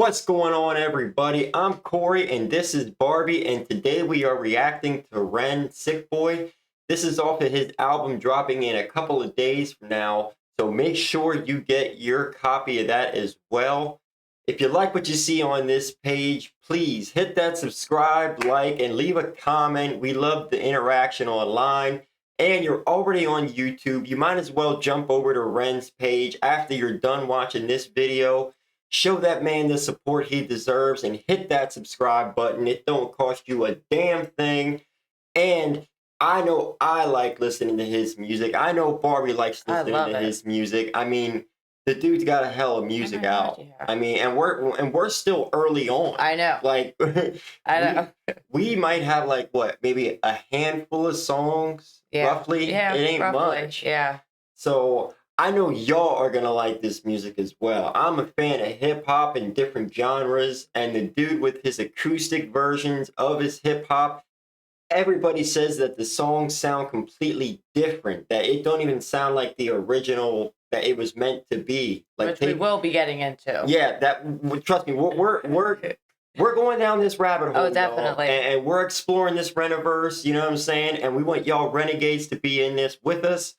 What's going on, everybody? I'm Corey and this is Barbie, and today we are reacting to Ren Sick Boy. This is off of his album dropping in a couple of days from now, so make sure you get your copy of that as well. If you like what you see on this page, please hit that subscribe, like, and leave a comment. We love the interaction online. And you're already on YouTube, you might as well jump over to Ren's page after you're done watching this video. Show that man the support he deserves and hit that subscribe button. It don't cost you a damn thing. And I know I like listening to his music. I know Barbie likes listening to his music. I mean, the dude's got a hell of music out. I mean, and we're still early on. I know. Like, I know. We might have like what, maybe a handful of songs, roughly. Yeah, it ain't roughly. much. Yeah. So I know y'all are gonna like this music as well. I'm a fan of hip hop and different genres, and the dude with his acoustic versions of his hip hop. Everybody says that the songs sound completely different. That it don't even sound like the original that it was meant to be. Like Which we will be getting into. Yeah, trust me, we're going down this rabbit hole. Oh, definitely. And we're exploring this Reniverse, you know what I'm saying? And we want y'all renegades to be in this with us.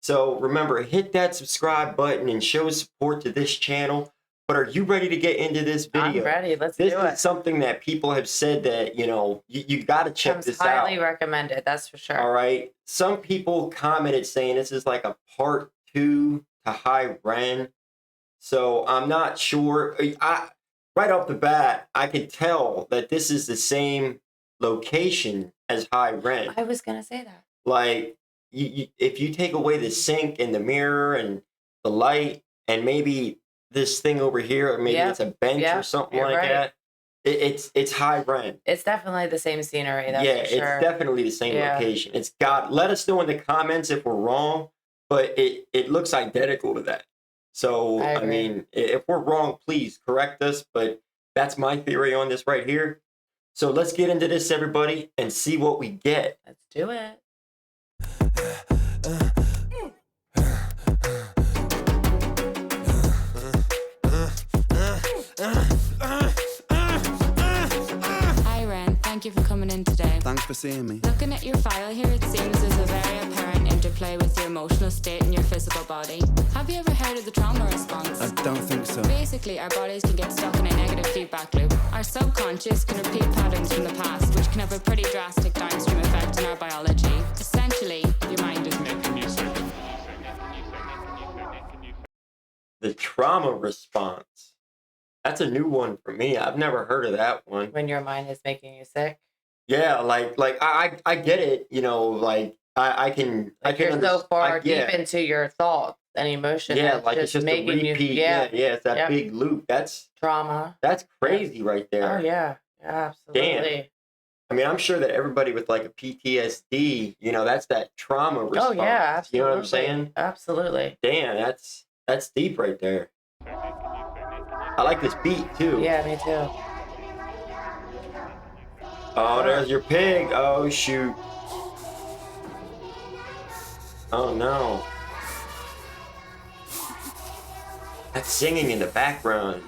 So remember, hit that subscribe button and show support to this channel. But are you ready to get into this video? I'm ready. Let's do it. This is something that people have said that, you know, you got to check this out. Highly recommended, that's for sure. All right. Some people commented saying this is like a part 2 to High Ren. So I'm not sure. Right off the bat, I could tell that this is the same location as High Ren. I was going to say that. Like, if you take away the sink and the mirror and the light and maybe this thing over here, or maybe it's a bench or something like that, it's High Ren. It's definitely the same scenery. That's for sure. It's definitely the same location. It's got. Let us know in the comments if we're wrong, but it looks identical to that. So I mean, if we're wrong, please correct us. But that's my theory on this right here. So let's get into this, everybody, and see what we get. Let's do it. Thank you for coming in today. Thanks for seeing me. Looking at your file here, it seems there's a very apparent interplay with your emotional state and your physical body. Have you ever heard of the trauma response? I don't think so. Basically, our bodies can get stuck in a negative feedback loop. Our subconscious can repeat patterns from the past, which can have a pretty drastic downstream effect on our biology. Essentially, your mind is making music. The trauma response. That's a new one for me. I've never heard of that one. When your mind is making you sick. Yeah, like I get it. You know, like I can. You're so far deep into your thoughts and emotions. Yeah, like it's just making a repeat. It's that big loop. That's trauma. That's crazy right there. Oh yeah, absolutely. Damn. I mean, I'm sure that everybody with like a PTSD, you know, that's that trauma response. Oh yeah, absolutely. You know what I'm saying? Absolutely. Damn, that's deep right there. I like this beat too. Yeah, me too. Oh, there's your pig. Oh, shoot. Oh, no. That's singing in the background.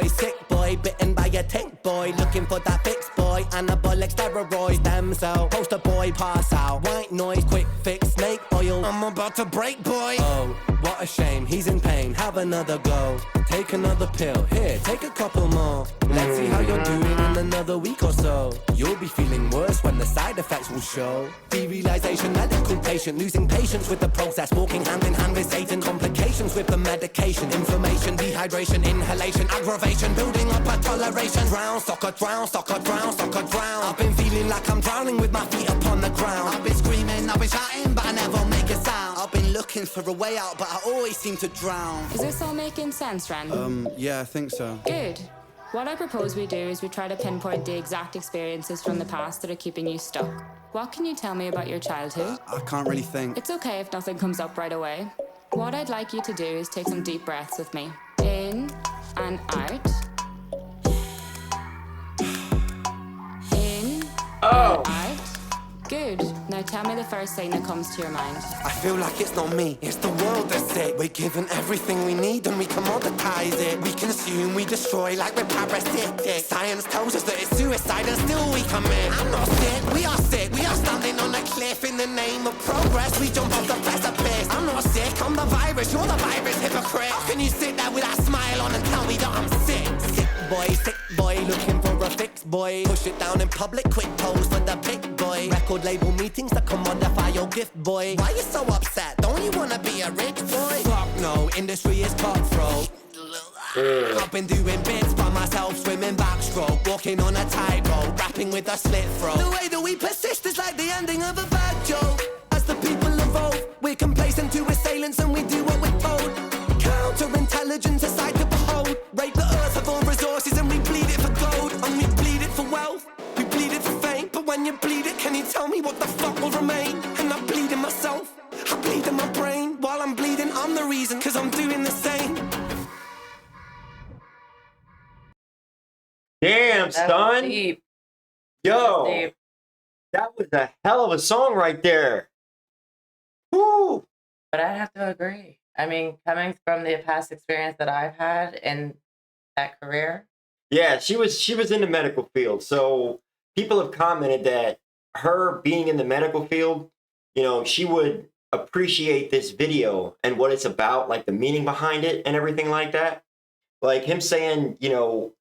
Sick boy, bitten by a tick boy, looking for that fix boy, anabolic steroids, damn so, poster boy, pass out, white noise, quick fix, snake oil, I'm about to break boy, oh, what a shame, he's in pain, have another go, take another pill, here, take a couple more, let's see how you're doing in another week or so, you'll be feeling worse when the side effects will show, derealization, medical patient, losing patience with the process, walking hand in hand with Satan, complications with the medication, inflammation, dehydration, inhalation, aggravation, building up a toleration, drown, soccer, drown, soccer, drown, soccer, drown, I've been feeling like I'm drowning with my feet upon the ground, I've been screaming, I've been shouting, but I never make a sound, I've been looking for a way out, but I always seem to drown. Is this all making sense, Ren? Yeah, I think so. Good. What I propose we do is we try to pinpoint the exact experiences from the past that are keeping you stuck. What can you tell me about your childhood? I can't really think. It's okay if nothing comes up right away. What I'd like you to do is take some deep breaths with me. In and out. In and out. Good. Now tell me the first thing that comes to your mind. I feel like it's not me, it's the world that's sick. We're given everything we need and we commoditize it. We consume, we destroy like we're parasitic. Science tells us that it's suicide and still we commit. I'm not sick, we are sick. We are standing on a cliff in the name of progress. We jump off the precipice. I'm not sick, I'm the virus, you're the virus, hypocrite. How can you sit there with that smile on and tell me that I'm sick? Sick boy, looking for a fix, boy. Push it down in public, quick pose for the big boy. Record label meetings that commodify your gift, boy. Why you so upset? Don't you wanna be a rich boy? Fuck no, industry is cutthroat. I've been doing bits by myself, swimming backstroke, walking on a tightrope, rapping with a slit throat. The way that we persist is like the ending of a bad joke. As the people evolve, we're complacent to assailants and we do what we're told. Counterintelligence, a sight to behold. Rape the earth of all resources and we bleed it for gold. And we bleed it for wealth, we bleed it for fame. But when you bleed it, can you tell me what the fuck will remain? And I bleed in myself, I bleed in my brain. While I'm bleeding, I'm the reason, cause I'm doing the same. Damn, That was son. deep. Yo, Deep. that was a hell of a song right there. Woo. But I have to agree. I mean, coming from the past experience that I've had in that career. Yeah, she was in the medical field. So people have commented that her being in the medical field, you know, she would appreciate this video and what it's about, like the meaning behind it and everything like that. Like him saying, you know,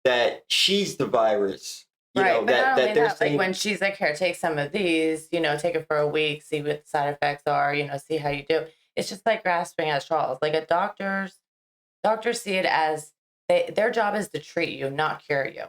that she's the virus. You Right, know, but not only they're that, saying, like when she's like, here, take some of these, you know, take it for a week, see what the side effects are, you know, see how you do. It's just like grasping at straws. Like doctors see it as their job is to treat you, not cure you.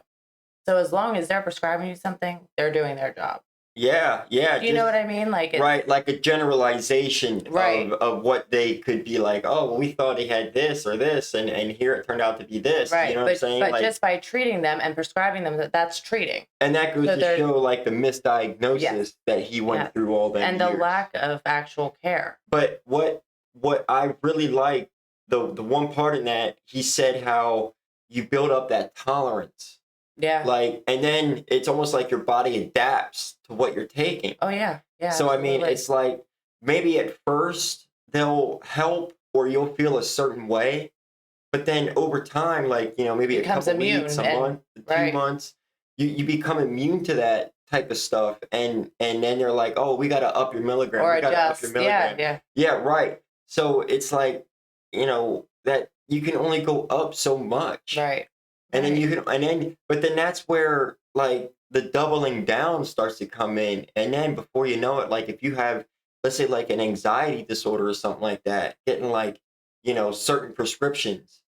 So as long as they're prescribing you something, they're doing their job. yeah. Do you know what I mean? Like Right, like a generalization Right. of what they could be like. Oh, well, we thought he had this or this, and here it turned out to be this. Right, You know what I'm saying? but Like, just by treating them and prescribing them, that's treating. and that goes so to there's- show like the misdiagnosis Yes. that he went Yes. through all that And the lack of actual care. But what I really like, the one part in that, he said how you build up that tolerance. Yeah. Like, and then it's almost like your body adapts to what you're taking. Oh yeah. Yeah. So I mean, absolutely. it's like maybe at first they'll help or you'll feel a certain way, but then over time, like, you know, maybe Becomes a couple immune weeks, a and- month, 2 right. months, you become immune to that type of stuff, and then they're like, oh, we got to up your milligram, or we got to up adjust. your milligram. Yeah. Right. So it's like, you know, that you can only go up so much. Right. And then Right. you can, but then that's where like the doubling down starts to come in. And then before you know it, like if you have, let's say like an anxiety disorder or something like that, getting like, you know, certain prescriptions,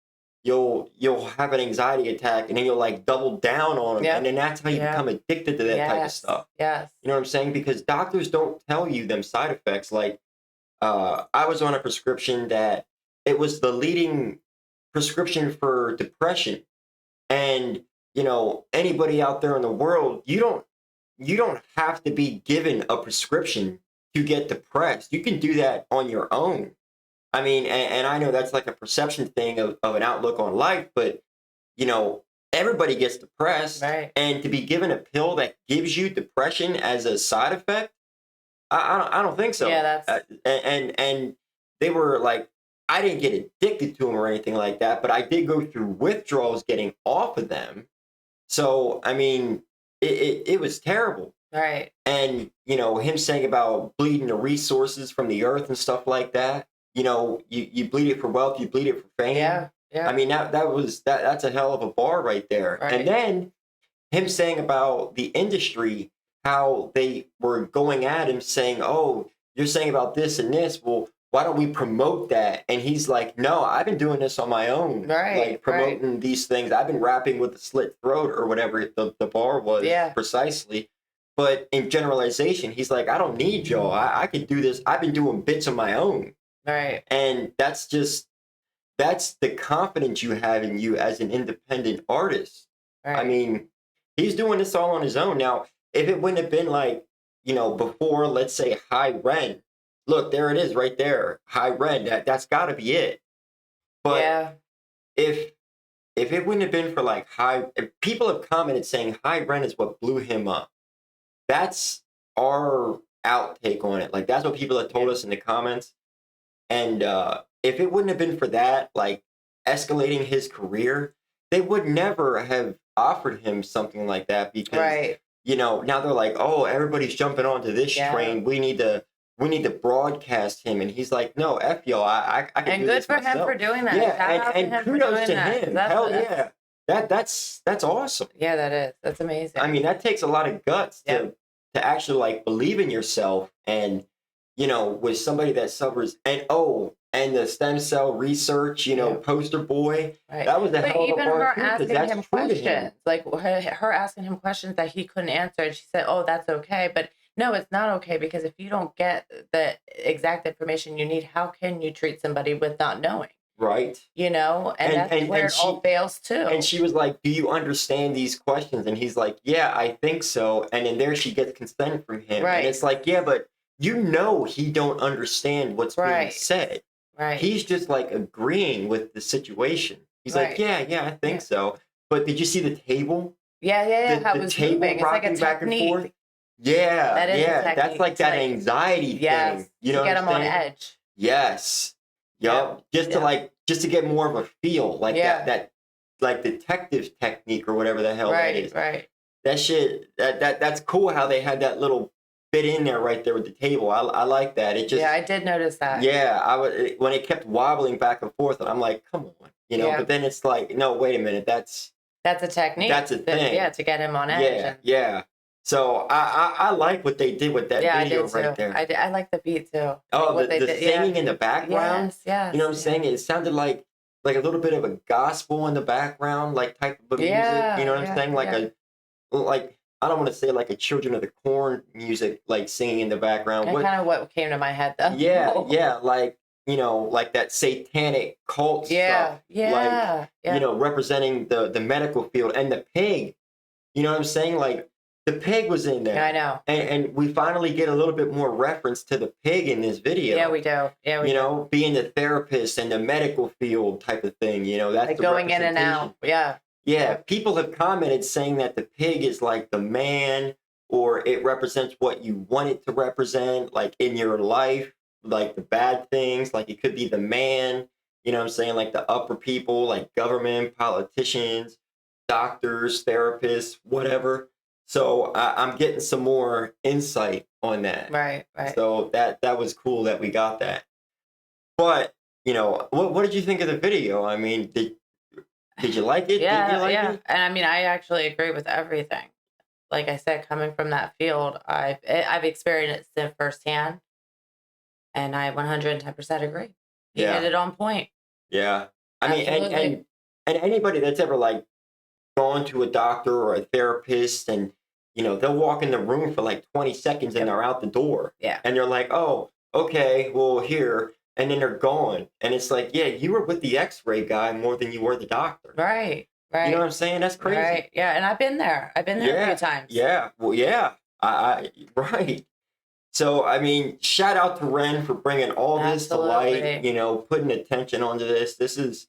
you'll have an anxiety attack and then you'll like double down on them. Yep. And then that's how you Yep. become addicted to that type of Yes. stuff. Yes. You know what I'm saying? Because doctors don't tell you them side effects. Like I was on a prescription that it was the leading prescription for depression. And, you know, anybody out there in the world, you don't have to be given a prescription to get depressed. You can do that on your own. I mean, and I know that's like a perception thing of an outlook on life, but, you know, everybody gets depressed. Right. And to be given a pill that gives you depression as a side effect, I don't think so. Yeah, that's And they were like, I didn't get addicted to them or anything like that, but I did go through withdrawals getting off of them. So, I mean, it was terrible. right. And, you know, him saying about bleeding the resources from the earth and stuff like that, you know, you bleed it for wealth, you bleed it for fame. Yeah. Yeah. I mean, that's a hell of a bar right there. Right. And then him saying about the industry, how they were going at him saying, oh, you're saying about this and this. Well, why don't we promote that? And he's like, no, I've been doing this on my own. Right, Like promoting these things. I've been rapping with a slit throat or whatever the bar was precisely. But in generalization, he's like, I don't need y'all. I could do this. I've been doing bits of my own. right. And that's the confidence you have in you as an independent artist. Right. I mean, he's doing this all on his own. Now, if it wouldn't have been like, you know, before, let's say High Ren, look, there it is right there. High Ren, that's got to be it. But yeah. if it wouldn't have been for like if people have commented saying High Ren is what blew him up. That's our outtake on it. Like, that's what people have told us in the comments. And if it wouldn't have been for that, like, escalating his career, they would never have offered him something like that because, Right. you know, now they're like, oh, everybody's jumping onto this Yeah. train. We need to broadcast him. And he's like, no, F y'all. I can And do good this for him myself. for doing that. Yeah, Shout out to and him for kudos doing to that. him. That's- Hell that's- yeah. That's awesome. Yeah, that is. That's amazing. I mean, that takes a lot of guts Yeah. to actually like believe in yourself, and you know, with somebody that suffers and the stem cell research, you know, Yeah. poster boy. Right. That was a But hell of a even bar her too, 'cause asking that's him true to him. questions, like her asking him questions that he couldn't answer, and she said, "Oh, that's okay," but no, it's not okay because if you don't get the exact information you need, how can you treat somebody with not knowing? Right. You know, and that's where it all fails too. And she was like, "Do you understand these questions?" And he's like, "Yeah, I think so." And then there she gets consent from him, Right. and it's like, "Yeah, but you know he don't understand what's being Right. said. Right. He's just like agreeing with the situation. He's like, Right. yeah, I think Yeah. so." But did you see the table? yeah, how it The was table moving. It's like a rocking back and technique. forth. Yeah, That is a yeah. That's technique. like It's that like- anxiety Yes. thing. You know to get what him I'm on saying? edge. Yes. Yup. Just to Yeah. like, just to get more of a feel, like Yeah. that like detective technique or whatever the hell that Right, is. right. That shit. That's cool how they had that little bit in there right there with the table. I like that. It just Yeah, I did notice that. yeah. When it kept wobbling back and forth, and I'm like, come on, you know. Yeah. But then it's like, no, wait a minute. That's That's a technique. That's a thing. Yeah, to get him on edge. yeah, and- yeah. So I like what they did with that yeah, I video did too. right there. I like the beat too. Oh, Like what the they did, singing in the background. Yes, yes. You know what I'm yeah. saying? It sounded like a little bit of a gospel in the background, like type of music. Yeah, You know what I'm yeah, saying? Like yeah. like I don't want to say like a Children of the Corn music, like singing in the background. That's What- kind of what came to my head though. yeah, like you know, like that satanic cult Yeah, stuff. yeah, Like yeah. you know, representing the medical field and the pig. You know what I'm saying? Like the pig was in there. Yeah, I know. And we finally get a little bit more reference to the pig in this video. Yeah, we do. Yeah, we You do. know, being the therapist and the medical field type of thing. You know, that's Like the going in and representation. out. Yeah. Yeah, people have commented saying that the pig is like the man, or it represents what you want it to represent, like in your life, like the bad things, like it could be the man, you know what I'm saying, like the upper people, like government, politicians, doctors, therapists, whatever. So I'm getting some more insight on that. Right, right. So that was cool that we got that. But you know, what did you think of the video? I mean, did you like it? yeah, Did you like yeah. it? And I mean, I actually agree with everything. Like I said, coming from that field, I've experienced it firsthand, and I 110% agree. He Yeah. hit it on point. Yeah. I mean, Absolutely. and anybody that's ever like gone to a doctor or a therapist, and you know, they'll walk in the room for like 20 seconds and they're out the door. Yeah. And they're like, "Oh, okay, well, here." And then they're gone. And it's like, "Yeah, you were with the x-ray guy more than you were the doctor." Right, right. You know what I'm saying? That's crazy. Right. Yeah, and I've been there. I've been there a few times. Yeah. Well, yeah. I right. So, I mean, shout out to Ren for bringing all this to light, Absolutely. you know, putting attention onto this. This is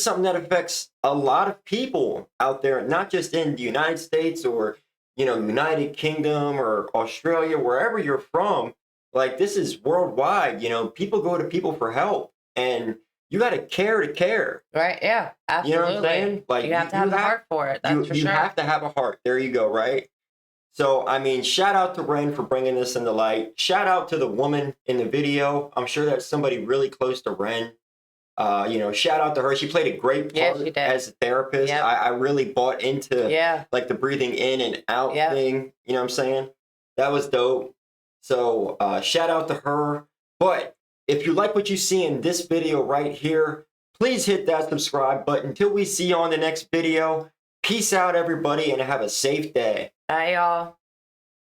something that affects a lot of people out there, not just in the United States or, you know, United Kingdom or Australia, wherever you're from. Like, this is worldwide, you know, people go to people for help, and you got to care. Right. Yeah. You know Absolutely. what I'm saying? Like, you have to have the heart for it. That's for you sure. have to have a heart. There you go, right? So, I mean, shout out to Ren for bringing this into light. Shout out to the woman in the video. I'm sure that's somebody really close to Ren. You know, shout out to her. She played a great Yeah, part she did. as a therapist. Yep. I really bought into Yeah. like the breathing in and out Yep. thing. You know what I'm saying? That was dope. So, shout out to her. But if you like what you see in this video right here, please hit that subscribe button. Until we see you on the next video, peace out, everybody, and have a safe day. Bye, y'all.